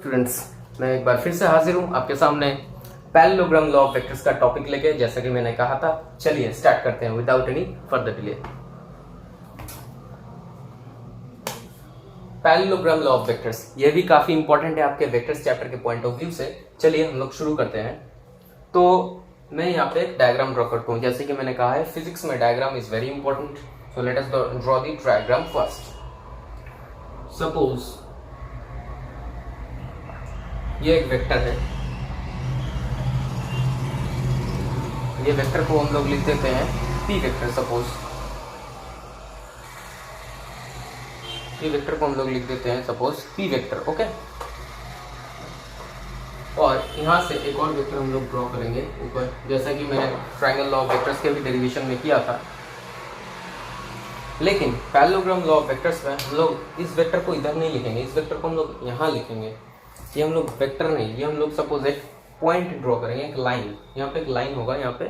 Students, मैं एक बार फिर से हाजिर हूँ आपके सामने पैरेललोग्राम लॉ ऑफ वेक्टर्स का टॉपिक लेके। जैसा कि मैंने कहा था, चलिए स्टार्ट करते हैं without any further delay. Parallelogram law of vectors ये भी काफी इंपॉर्टेंट है आपके वेक्टर्स चैप्टर के पॉइंट ऑफ व्यू से। चलिए हम लोग शुरू करते हैं। तो मैं यहाँ पे एक डायग्राम ड्रॉ करता हूँ। जैसे कि मैंने कहा है, फिजिक्स में diagram is very important. So let us draw the diagram first. Suppose ये एक वेक्टर है। ये वेक्टर को हम लोग लिख देते हैं पी वेक्टर। सपोज ये वेक्टर को हम लोग लिख देते हैं सपोज पी वेक्टर। ओके, और यहाँ से एक और वेक्टर हम लोग ड्रॉ करेंगे ऊपर, जैसा कि मैंने ट्रायंगल लॉ ऑफ वेक्टर्स के भी डेरिवेशन में किया था। लेकिन पैरेललोग्राम लॉ ऑफ वेक्टर्स में हम लोग इस वेक्टर को इधर नहीं लिखेंगे, इस वेक्टर को हम लोग यहाँ लिखेंगे। ये हम लोग वेक्टर नहीं, ये हम लोग सपोज एक पॉइंट ड्रॉ करेंगे, एक लाइन। यहाँ पे एक लाइन होगा, यहाँ पे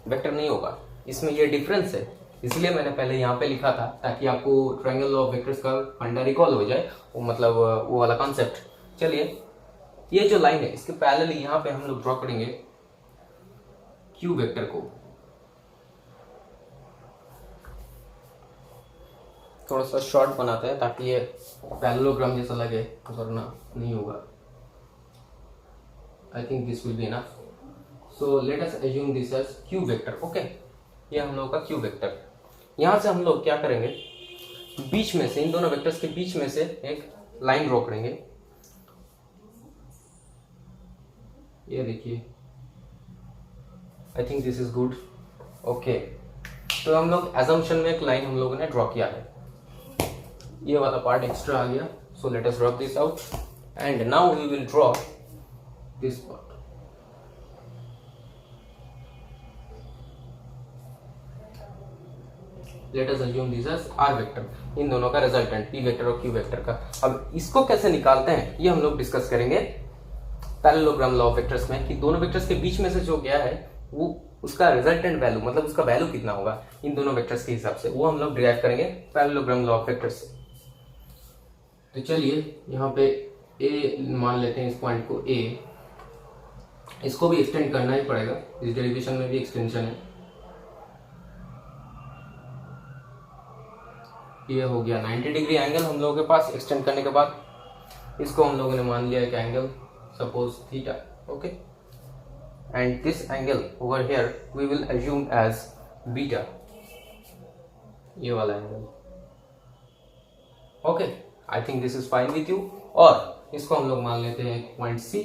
वेक्टर नहीं होगा। इसमें ये डिफरेंस है, इसलिए मैंने पहले यहाँ पे लिखा था ताकि आपको ट्रायंगल लॉ ऑफ वेक्टर्स का फंडा रिकॉल हो जाए, वो मतलब वो वाला कॉन्सेप्ट। चलिए, ये जो लाइन है इसके पैरेलल यहाँ पे हम लोग ड्रॉ करेंगे क्यू वेक्टर को। थोड़ा सा शॉर्ट बनाते हैं ताकि ये पैरेललोग्राम जैसा लगे, वरना नहीं होगा। I think this will be enough. So let us assume this as Q vector. Okay, ये हम लोग का क्यू वेक्टर। यहाँ से हम लोग क्या करेंगे, बीच में से, इन दोनों वेक्टर्स के बीच में से एक लाइन ड्रॉ करेंगे। ये देखिए, आई think this is good. Okay, तो हम लोग एजम्पशन में एक लाइन हम लोगों ने ड्रॉ किया है। ये वाला पार्ट एक्स्ट्रा आ गया। So let us draw this out and now we will draw this part. Let us assume this as R vector, इन दोनों का रिजल्टेंट पी वेक्टर और क्यू वेक्टर का। अब इसको कैसे निकालते हैं ये हम लोग डिस्कस करेंगे पैरेललोग्राम लॉ ऑफ वेक्टर्स में, कि दोनों वेक्टर्स के बीच में से जो गया है वो उसका रिजल्टेंट वैल्यू, मतलब उसका वैल्यू कितना होगा इन दोनों वेक्टर्स के हिसाब से, वो हम लोग डिराइव करेंगे पैरेललोग्राम लॉ ऑफ वेक्टर्स से। तो चलिए यहाँ पे ए मान लेते हैं, इस पॉइंट को ए। इसको भी एक्सटेंड करना ही पड़ेगा, इस डेरिवेशन में भी एक्सटेंशन है। ये हो गया 90 डिग्री एंगल हम लोगों के पास। एक्सटेंड करने के बाद इसको हम लोगों ने मान लिया एक angle, suppose theta. Okay, and this angle over here we will assume as beta, ये वाला angle. Okay, I think this is fine with you. और इसको हम लोग मान लेते हैं पॉइंट सी।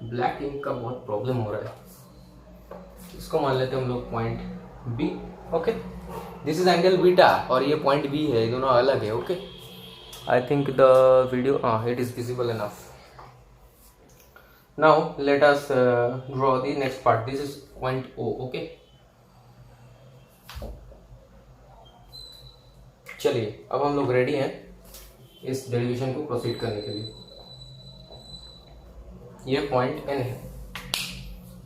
ब्लैक इंक का बहुत प्रॉब्लम हो रहा है, इसको मान लेते हैं हम लोग point B. Okay, this is angle beta और ये पॉइंट बी है, ये दोनों अलग है। Okay, I think the video it is visible enough. Now let us draw the next part. This is point O. Okay, चलिए अब हम लोग रेडी हैं इस डेरिवेशन को प्रोसीड करने के लिए। ये पॉइंट एन है।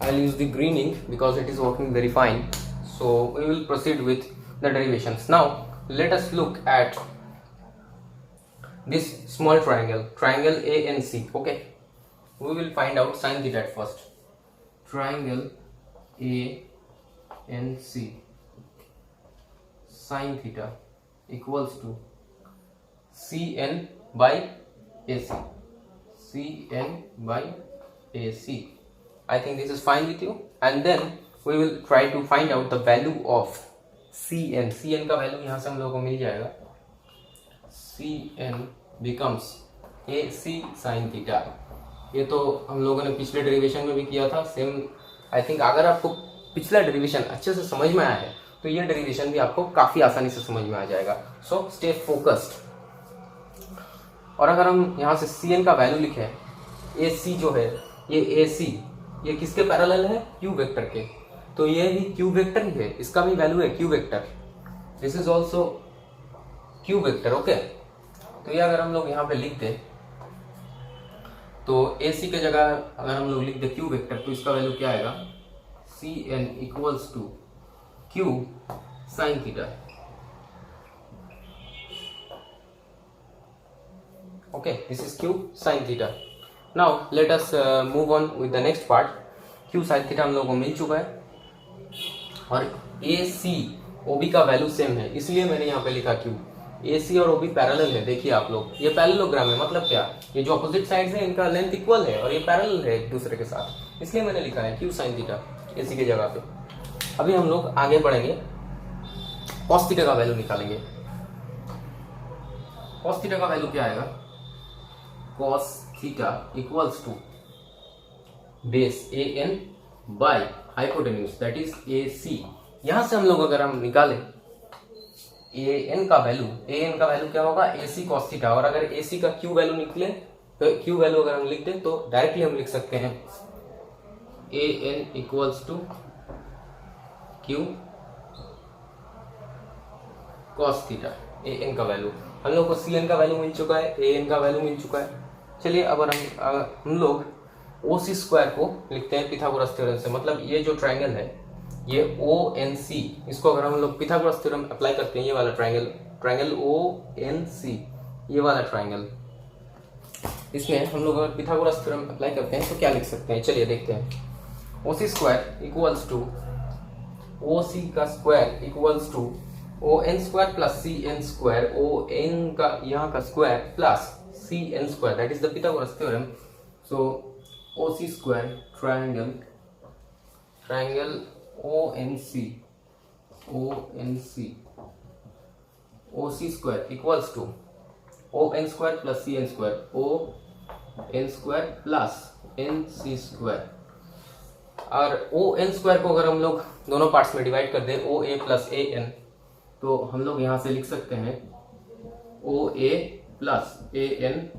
I will use the green ink because it is working very fine. So we will proceed with the derivations. Now let us look at this small triangle, triangle ANC. Okay, we will find out sin theta at first. Triangle ANC sin theta equals to CN by AC. CN by AC. I think this is fine with you. And then we will try to find out the value of Cn. Cn का value यहाँ से हम लोगों को मिल जाएगा। Cn becomes AC sin theta। ये तो हम लोगों ने पिछले डेरिवेशन में भी किया था सेम। आई थिंक अगर आपको पिछला डेरिवेशन अच्छे से समझ में आया है तो ये डेरिवेशन भी आपको काफ़ी आसानी से समझ में आ जाएगा। So stay focused. और अगर हम यहाँ से Cn का वैल्यू लिखें, AC जो है ये AC, ये किसके पैरेलल है, क्यू वेक्टर के। तो ये भी क्यू वेक्टर ही है, इसका भी वैल्यू है Q vector. This is also Q vector. Okay, तो ये अगर हम लोग यहाँ पे लिख दे, तो AC के जगह अगर हम लोग लिख दे क्यू वेक्टर, तो इसका वैल्यू क्या आएगा, Cn equals to Q sine theta. Okay, this is q sin theta. Now let us move on with the next part. q sin theta हम लोगों को मिल चुका है और ए सी ओ बी का वैल्यू सेम है, इसलिए मैंने यहाँ पे लिखा q. ए सी और ओ बी पैरेलल है. देखिए आप लोग, ये पैरेललोग्राम है. मतलब क्या, ये जो अपोजिट साइड्स हैं इनका लेंथ इक्वल है और ये पैरेलल है एक दूसरे के साथ, इसलिए मैंने लिखा है q sin theta A C की जगह पे. अभी हम लोग आगे बढ़ेंगे, cos थीटा का वैल्यू निकालेंगे. cos थीटा का वैल्यू क्या आएगा? cos theta equals to base A N by hypotenuse that is A C. यहां से हम लोग अगर हम निकालें ए एन का वैल्यू क्या होगा? ए सी कॉस थीटा. और अगर ए सी का क्यू वैल्यू निकले तो क्यू वैल्यू अगर हम लिख दें तो डायरेक्टली हम लिख सकते हैं A N equals to Q cos theta. A N का वैल्यू हम लोग को सी एन का वैल्यू मिल चुका है, ए एन का वैल्यू मिल चुका है. चलिए अब हम लोग ओ सी स्क्वायर को लिखते हैं पिथागोरस थ्योरम से. मतलब ये जो ट्राइंगल है ये ओ एन सी, इसको अगर हम लोग पिथागोरस थ्योरम अप्लाई करते हैं, ये वाला ट्राइंगल ओ एन सी, ये वाला ट्राइंगल, इसमें हम लोग अगर पिथागोरस थ्योरम अप्लाई करते हैं तो क्या लिख सकते हैं? चलिए देखते हैं. O C square equals to O C का square equals to O N square plus C N square, O N का यहाँ का square plus C N square, that is the Pythagoras theorem. So O C square triangle O N C square equals to O N square plus C N square, O N square plus N C square. और O N square को अगर हम लोग दोनों parts में divide कर दें, ओ A plus A N, तो हम लोग यहां से लिख सकते हैं O A plus A N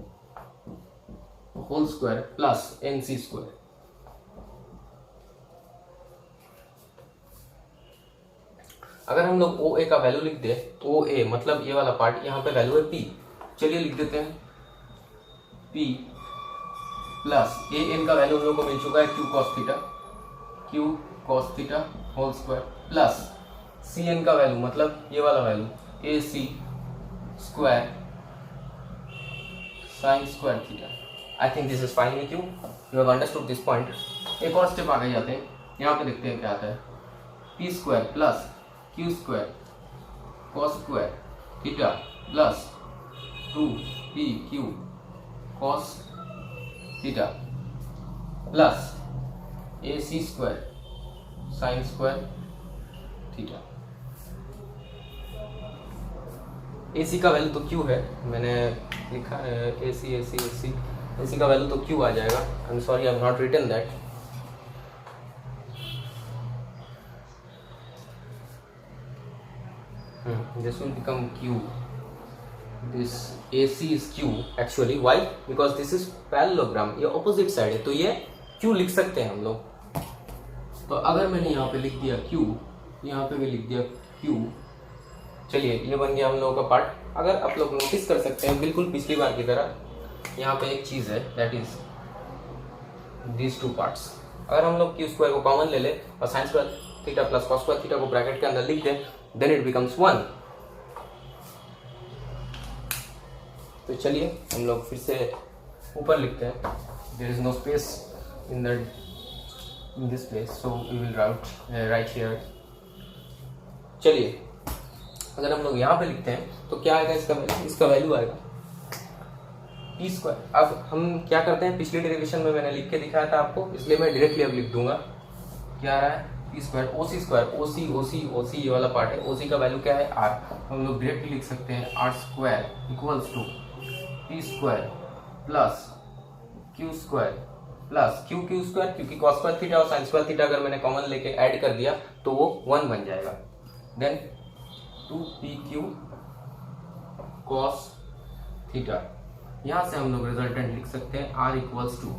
whole square plus N C square. अगर हम लोग ओ ए का वैल्यू लिख दे, ओ ए मतलब ये वाला पार्ट, यहाँ पे वैल्यू है पी. चलिए लिख देते हैं पी प्लस ए एन का वैल्यू हम लोग को मिल चुका है Q cos theta whole square plus C N का वैल्यू मतलब ये वाला value A C square sine square theta. I think this is fine with you have understood this point. एक और स्टेप आगे जाते हैं, यहाँ पे देखते हैं क्या आता है. P square plus Q square cos square theta plus 2p Q cos theta plus A C square sine square theta. A C का वैल्यू तो क्यू है, मैंने लिखा है ए सी का वैल्यू तो क्यू आ जाएगा. I am sorry, I have not written that. This will become q. This AC is q actually. Why? Because this is parallelogram. ये opposite side है, तो ये q लिख सकते हैं हम लोग. तो अगर मैंने यहाँ पे लिख दिया q, यहाँ पे भी लिख दिया q, चलिए ये बन गया हम लोगों का पार्ट. अगर आप लोग नोटिस कर सकते हैं बिल्कुल पिछली बार की तरह, यहाँ पे एक चीज है, that is these two parts. अगर हम लोग q स्क्वायर को कॉमन ले ले और sine square theta plus cos square theta को ब्रैकेट के अंदर लिख दें, then it becomes 1. तो चलिए हम लोग फिर से ऊपर लिखते हैं. there is no space in this place, so we will write here. चलिए अगर हम लोग यहाँ पे लिखते हैं तो क्या आएगा? इसका वैल्यू आएगा पी स्क्वायर. अब हम क्या करते हैं, पिछले डेरिवेशन में मैंने लिख के दिखाया था आपको, इसलिए मैं डायरेक्टली अब लिख दूंगा. क्या आ रहा है? पी स्क्वायर ओ सी स्क्वायर, ओ सी ये वाला पार्ट है. ओ सी का वैल्यू क्या है? आर. हम लोग डायरेक्टली लिख सकते हैं R square equals to P square plus Q square plus Q square, क्योंकि कॉस स्क्वायर थीटा और साइन स्क्वायर थीटा अगर मैंने कॉमन लेके ऐड कर दिया तो वो 1 बन जाएगा. Then 2pq cos theta. यहाँ से हम लोग रिजल्टेंट लिख सकते हैं R equals to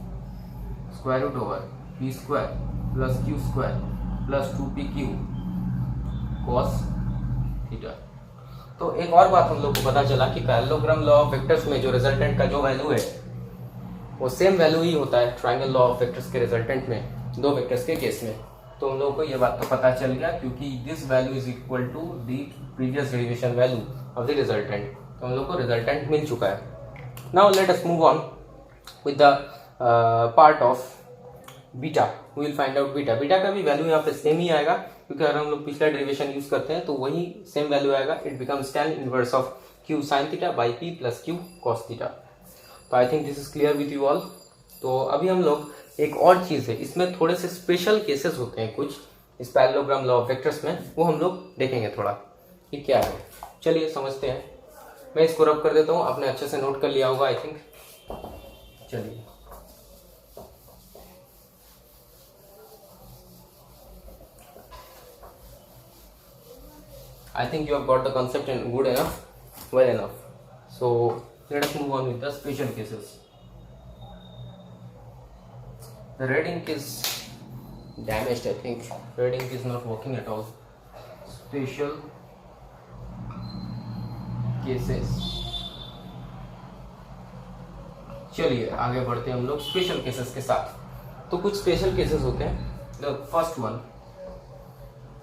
square root over P square plus Q square plus 2pq cos theta. तो एक और बात हम लोग को पता चला कि पैरेललोग्राम लॉ ऑफ वेक्टर्स में जो रिजल्टेंट का जो वैल्यू है वो सेम वैल्यू ही होता है ट्रायंगल लॉ ऑफ वेक्टर्स के रिजल्टेंट में, दो वेक्टर्स के केस में. तो हम लोगों को ये बात तो पता चल गया, क्योंकि this value is equal to the previous derivation value of the resultant. तो हम लोग को रिजल्टेंट मिल चुका है. Now let us move on with the part of beta. We will find out beta. Beta का भी वैल्यू यहाँ पे सेम ही आएगा, क्योंकि अगर हम लोग पिछला डेरिवेशन यूज करते हैं तो वही सेम वैल्यू आएगा. It becomes tan inverse of q sin theta by p plus q cos theta. तो I think this is clear with you all. तो अभी हम लोग एक और चीज़ है, इसमें थोड़े से स्पेशल केसेस होते हैं कुछ इस पैरेललोग्राम लॉ ऑफ वेक्टर्स में, वो हम लोग देखेंगे थोड़ा कि क्या है. चलिए समझते हैं. मैं इसको रब कर देता हूँ, आपने अच्छे से नोट कर लिया होगा आई थिंक. चलिए I think you have got the concept and good enough, well enough. So let us move on with the special cases. The red ink is damaged, I think. Red ink is not working at all. Special cases. चलिए आगे बढ़ते हैं हम लोग special cases के साथ. तो कुछ स्पेशल केसेस होते हैं. द फर्स्ट वन,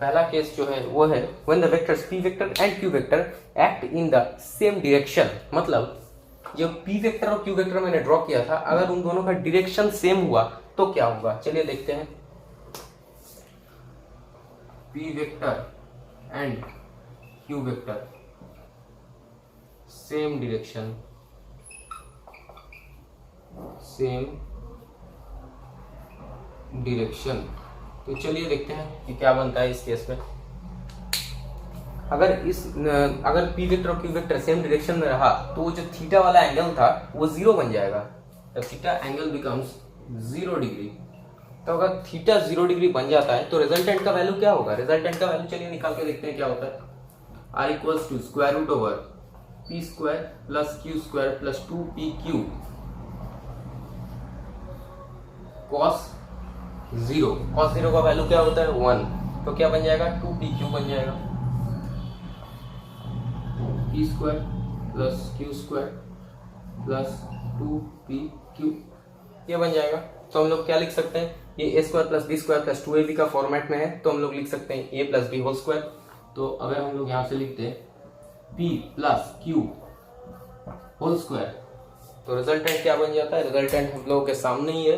पहला केस जो है वो है when the vectors p vector and q vector act in the same direction. मतलब जो p वेक्टर और q वेक्टर मैंने ड्रॉ किया था, अगर उन दोनों का डायरेक्शन सेम हुआ तो क्या होगा. चलिए देखते हैं. p vector and q vector same direction, same direction. तो चलिए देखते हैं कि क्या बनता है इस केस में. अगर p वेक्टर और q वेक्टर सेम डायरेक्शन में रहा तो वो जो थीटा वाला एंगल था वो जीरो बन जाएगा. The theta angle becomes 0 degree. तो अगर थीटा 0 डिग्री बन जाता है तो रिजल्टेंट का वैल्यू क्या होगा. रिजल्टेंट का वैल्यू चलिए निकाल के देखते हैं क्या होता है. r equals to square root over p square plus q square plus 2pq cos 0. cos 0 का वैल्यू क्या होता है 1. तो क्या बन जाएगा 2pq बन जाएगा. p square plus q square plus 2pq ये बन जाएगा. तो हम लोग क्या लिख सकते हैं, ये a square plus b square plus 2ab का फॉर्मेट में है, तो हम लोग लिख सकते हैं a plus b whole square. तो अगर हम लोग यहाँ से लिखते हैं p plus q whole square तो रिजल्टेंट क्या बन जाता है. रिजल्टेंट हम लोगों के सामने ही है.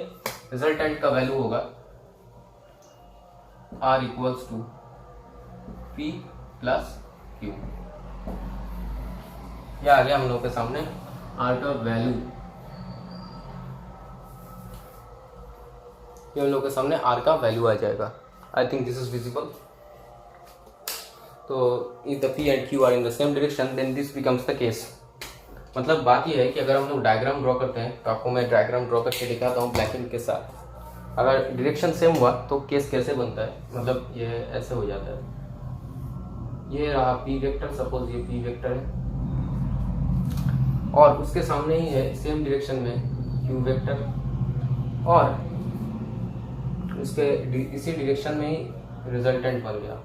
रिजल्टेंट का वैल्यू होगा r equals to p plus q. ये आ गया हम लोग के सामने r का वैल्यू. ये हम लोग के सामने r का वैल्यू आ जाएगा. I think this is visible. तो if the p and q are in the same direction then this becomes the case. मतलब बात ये है कि अगर हम लोग डायग्राम ड्रॉ करते हैं तो आपको मैं डायग्राम ड्रॉ करके दिखाता हूँ ब्लैक इंक के साथ. अगर डायरेक्शन सेम हुआ तो केस कैसे बनता है, मतलब ये ऐसे हो जाता है. ये रहा p वेक्टर, सपोज ये p वेक्टर है और उसके सामने ही है सेम डायरेक्शन में q वेक्टर, और उसके इसी डायरेक्शन में ही रिजल्टेंट बन गया.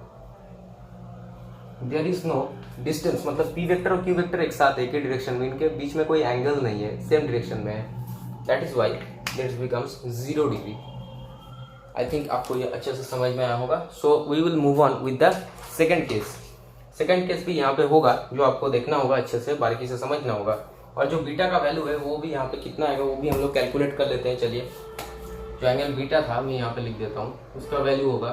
देयर इज नो डिस्टेंस, मतलब p वेक्टर और q वेक्टर एक साथ एक ही डायरेक्शन में, इनके बीच में कोई एंगल नहीं है, सेम डायरेक्शन में है. That is why this becomes 0 degree. I think आपको ये अच्छे से समझ में आया होगा. So we will move on with the second case. Second case भी यहाँ पे होगा, जो आपको देखना होगा, अच्छे से बारीकी से समझना होगा. और जो बीटा का वैल्यू है वो भी यहाँ पे कितना आएगा वो भी हम लोग कैलकुलेट कर लेते हैं. चलिए, जो एंगल बीटा था मैं यहाँ पे लिख देता हूँ, उसका वैल्यू होगा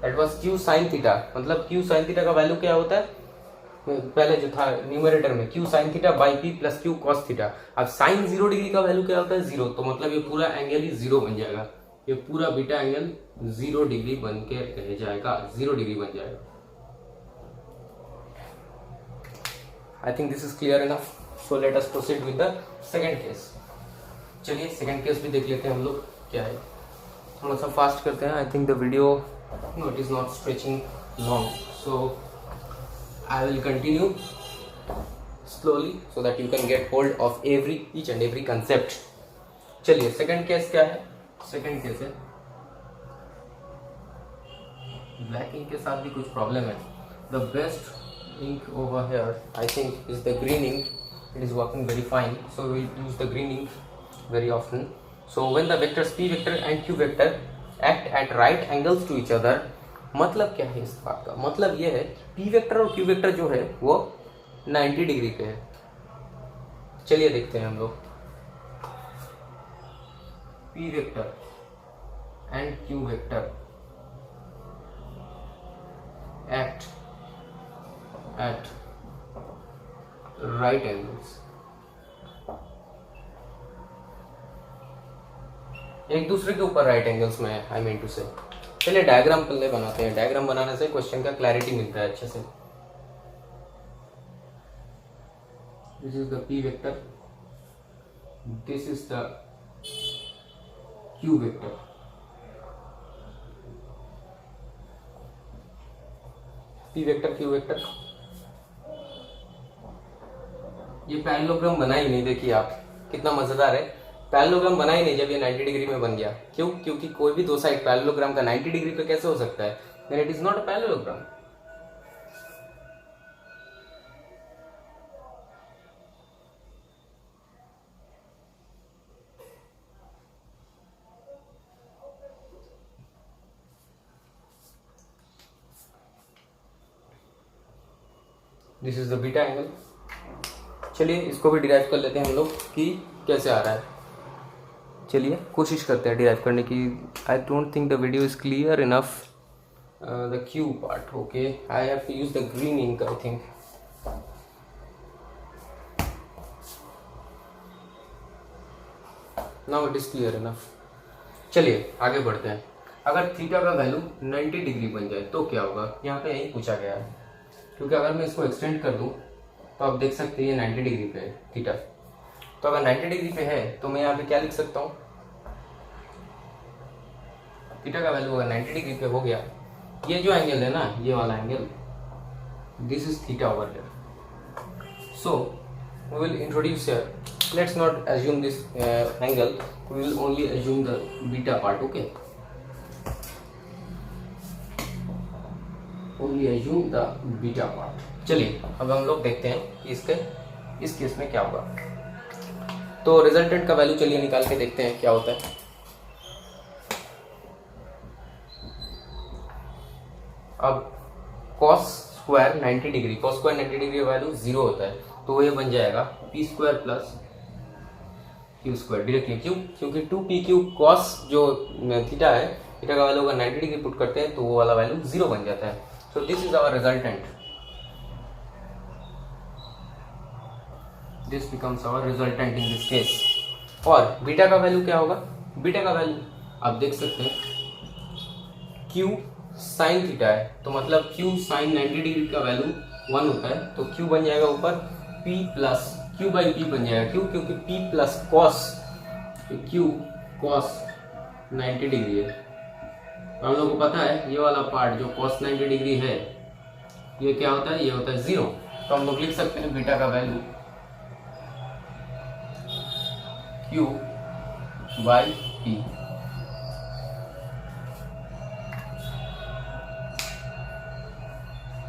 that was q sin theta. मतलब q sin थीटा का वैल्यू क्या होता है, पहले जो था न्यूमरेटर में q sin theta by p plus q cos theta. अब sin 0 डिग्री का वैल्यू क्या होता है 0. तो मतलब ये पूरा एंगल ही 0 बन जाएगा. ये पूरा बीटा एंगल 0 डिग्री बन के रह जाएगा, 0 डिग्री बन जाएगा. I think this is clear enough. So let us proceed with the second case. चलिए सेकंड केस भी देख लेते हैं हम लोग क्या है. थोड़ा सा फास्ट करते हैं. आई think the video no it is not stretching long, so I will continue slowly so that you can get hold of each and every concept. चलिए सेकंड केस क्या है. सेकंड केस है ब्लैक इंक के साथ भी कुछ problem है. The best ink over here I think is the green ink. It is working very fine, so we use the green ink very often. So when the vectors p vector and q vector act at right angles to each other, मतलब क्या है इस बात का, मतलब ये है p vector और q वेक्टर जो है वो 90 डिग्री के है. चलिए देखते हैं हम लोग P vector and Q vector act at right angles, एक दूसरे के ऊपर राइट एंगल्स में है, आई मीन टू से। चलिए डायग्राम पहले बनाते हैं, डायग्राम बनाने से क्वेश्चन का क्लैरिटी मिलता है अच्छे से। This is the P vector, this is the Q vector. P vector Q vector, ये पैरेललोग्राम बना ही नहीं, देखिए आप कितना मजेदार है। पैरेललोग्राम बना ही नहीं जब ये 90 डिग्री में बन गया। क्यों? क्योंकि कोई भी दो साइड पैरेललोग्राम का 90 डिग्री पे कैसे हो सकता है? Then it is not a parallelogram. This is the beta angle. चलिए इसको भी डिराइव कर लेते हैं हम लोग कि कैसे आ रहा है। चलिए कोशिश करते हैं डिराइव करने की। I don't think the video is clear enough. The Q part, okay, I have to use the green ink I think. Now it is clear enough. चलिए आगे बढ़ते हैं। अगर थीटा का वैल्यू 90 डिग्री बन जाए तो क्या होगा? यहाँ पे यही पूछा गया है, क्योंकि अगर मैं इसको एक्सटेंड कर दूं तो आप देख सकते हैं ये 90 डिग्री पे है थीटा। तो अगर 90 डिग्री पे है तो मैं यहाँ पे क्या लिख सकता हूँ? थीटा का वैल्यू अगर 90 डिग्री पे हो गया, ये जो एंगल है ना, ये वाला angle, this is theta over here. So we will introduce here, let's not assume this angle, we will only assume the beta part, okay? Only assume the beta part. चलिए अब हम लोग देखते हैं कि इस केस में क्या होगा। तो रिजल्टेंट का वैल्यू चलिए निकाल के देखते हैं क्या होता है। अब cos square 90 degree, cos square 90 degree का वैल्यू 0 होता है, तो ये बन जाएगा p square plus q square directly. क्यों? क्योंकि 2pq cos जो थीटा है, थीटा का वैल्यू अगर 90 डिग्री पुट करते हैं तो वो वाला वैल्यू 0 बन जाता है। So this is our resultant, this becomes our resultant in this case. और बीटा का वैल्यू क्या होगा? बीटा का वैल्यू आप देख सकते हैं q साइन थीटा है, तो मतलब q साइन 90 डिग्री का वैल्यू 1 होता है, तो q बन जाएगा ऊपर p plus q by p बन जाएगा। क्यों? क्योंकि p plus cos, q cos 90 degree है। तो हम लोग को पता है ये वाला पार्ट जो cos 90 डिग्री है, ये क्या होता है? ये होता है 0। तो हम लोग लिख सकते हैं बीटा का value q by p।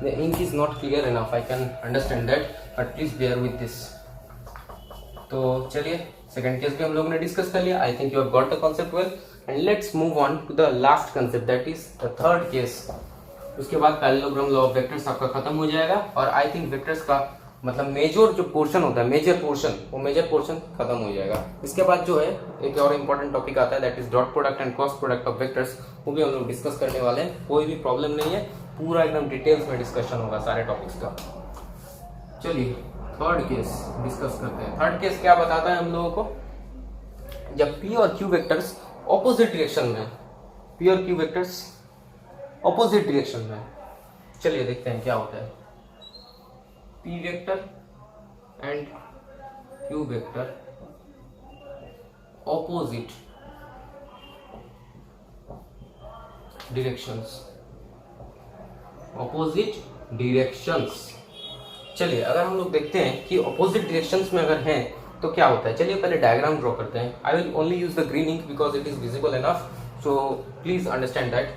The ink is not clear enough, I can understand that, but please bear with this. तो चलिए सेकंड केस भी हम लोगों ने डिस्कस कर लिया। I think you have got the concept well, and let's move on to the last concept, that is the third case. उसके बाद पैरेललोग्राम लॉ ऑफ वेक्टर्स आपका खत्म हो जाएगा, और आई थिंक वेक्टर्स का मतलब मेजर जो पोर्शन होता है, मेजर पोर्शन, वो मेजर पोर्शन खत्म हो जाएगा। इसके बाद जो है एक और इम्पोर्टेंट टॉपिक आता है, that is dot product and cross product of vectors. वो भी हम लोग डिस्कस करने वाले हैं, कोई भी प्रॉब्लम नहीं है, पूरा एकदम डिटेल्स में डिस्कशन होगा सारे टॉपिक्स का। चलिए थर्ड केस डिस्कस करते हैं। थर्ड केस क्या बताता है हम लोगों को? जब P और Q वेक्टर्स ऑपोजिट डायरेक्शन में, P और Q वेक्टर्स ऑपोजिट डायरेक्शन में, चलिए देखते हैं क्या होता है। P vector and Q vector opposite directions, opposite directions. चलिए अगर हम लोग देखते हैं कि ऑपोजिट डायरेक्शंस में अगर हैं तो क्या होता है, चलिए पहले डायग्राम ड्रॉ करते हैं। I will only use the green ink because it is visible enough, so please understand that.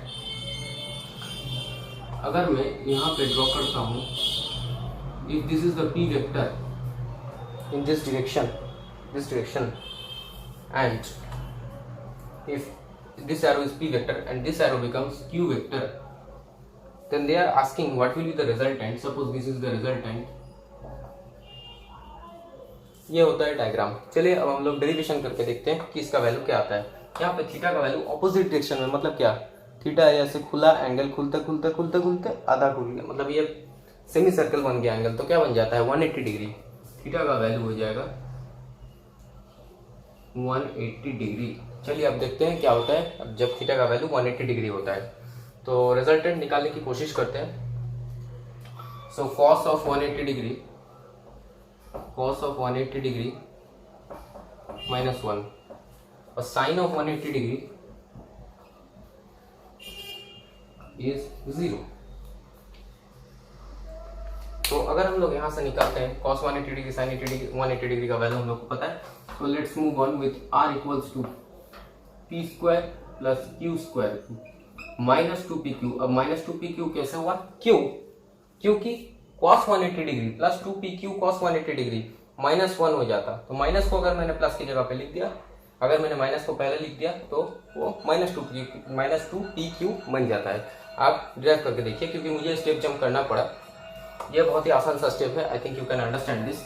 अगर मैं यहाँ पे ड्रॉ करता हूँ, if this is the P vector in this direction, and if this arrow is P vector and this arrow becomes Q vector, then they are asking what will be the resultant. Suppose this is the resultant, ये होता है diagram. चलिए अब हम लोग derivation करके देखते हैं कि इसका वैल्यू क्या आता है। यहाँ पे थीटा का वैल्यू ऑपोजिट डायरेक्शन में, मतलब क्या, थीटा ऐसे खुला एंगल, खुलते खुलते खुलते खुलते आधा खुल गया, मतलब ये सेमी सर्कल बन गया एंगल, तो क्या बन जाता है 180 डिग्री। थीटा का वैल्यू हो जाएगा 180 डिग्री। चलिए अब देखते हैं क्या होता है अब जब थीटा का वैल्यू 180 डिग्री होता है। तो रिजल्टेंट निकालने की कोशिश करते हैं। So cos of 180 degree, cos of 180 degree -1 और साइन ऑफ 180 डिग्री इज 0। तो अगर हम लोग यहाँ से निकालते हैं cos 180 डिग्री sin 180 डिग्री का वैल्यू हम लोग को पता है। तो let's move on with r equals to p square plus q square -2pq। अब -2pq कैसे हुआ, क्यों, क्योंकि cos 180 degree plus 2pq cos 180 degree -1 हो जाता। तो माइनस को अगर मैंने प्लस की जगह पे लिख दिया, अगर मैंने माइनस को पहले लिख दिया तो वो -2pq बन जाता है। आप ड्राइव करके देखिए, क्योंकि मुझे स्टेप जंप करना पड़ा। ये बहुत ही आसान सा स्टेप है, I think you can understand this.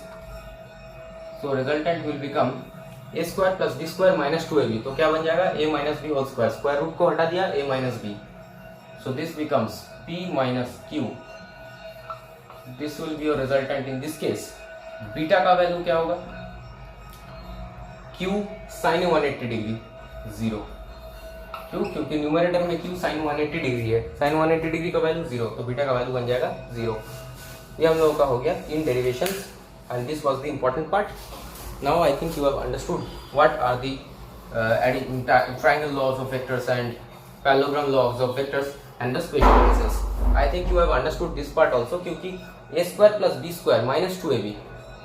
So resultant will become a square plus b square -2ab। तो क्या बन जाएगा a minus B whole square, square root को हटा दिया a minus B, so this becomes p minus q। This will be your resultant in this case. Beta का value क्या होगा, q साइन 180 डिग्री 0। क्यों, क्योंकि न्यूमरेटर में q साइन 180 डिग्री है, साइन 180 डिग्री का वैल्यू 0, तो बीटा का वैल्यू बन जाएगा 0। ये हम लोगों का हो गया इन derivations and this was the important part. Now I think you have understood what are the triangle laws of vectors and parallelogram laws of vectors and the special cases. I think you have understood this part also, क्योंकि a square plus b square -2ab,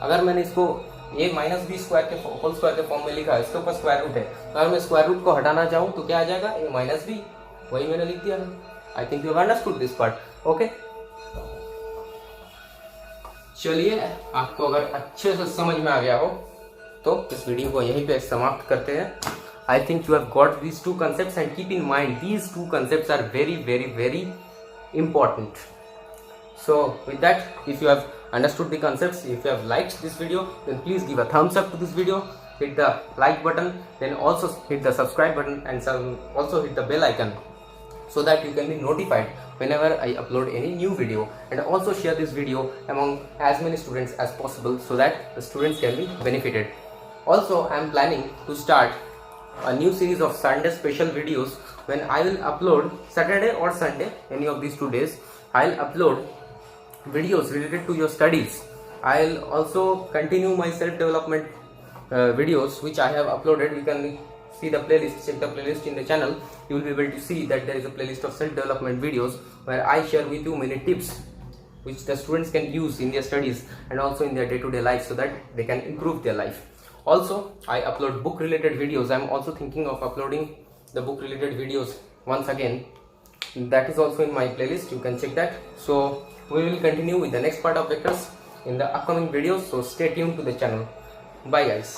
अगर मैंने इसको a minus B square के whole square के form में लिखा है, इसके ऊपर स्क्वायर रूट है, अगर मैं स्क्वायर रूट को हटाना चाहूँ तो क्या आ जाएगा a माइनस बी, वही मैंने लिख दिया है। I think you have understood this part. Okay, चलिए आपको अगर अच्छे से समझ में आ गया हो तो इस वीडियो को यहीं पे समाप्त करते हैं। I think you have got these two concepts, and keep in mind these two concepts are very very very important. So with that, if you have understood the concepts, if you have liked this video, then please give a thumbs up to this video, hit the like button, then also hit the subscribe button, and also hit the bell icon, so that you can be notified whenever I upload any new video. And also share this video among as many students as possible, so that the students can be benefited. Also, I am planning to start a new series of Sunday special videos, when I will upload Saturday or Sunday, any of these 2 days I'll upload videos related to your studies. I'll also continue my self development videos which I have uploaded. You can see the playlist, check the playlist in the channel. You will be able to see that there is a playlist of self development videos where I share with you many tips which the students can use in their studies and also in their day-to-day life, so that they can improve their life. Also, I upload book related videos. I'm also thinking of uploading the book related videos once again. That is also in my playlist, you can check that. So we will continue with the next part of vectors in the upcoming videos, so stay tuned to the channel. Bye guys.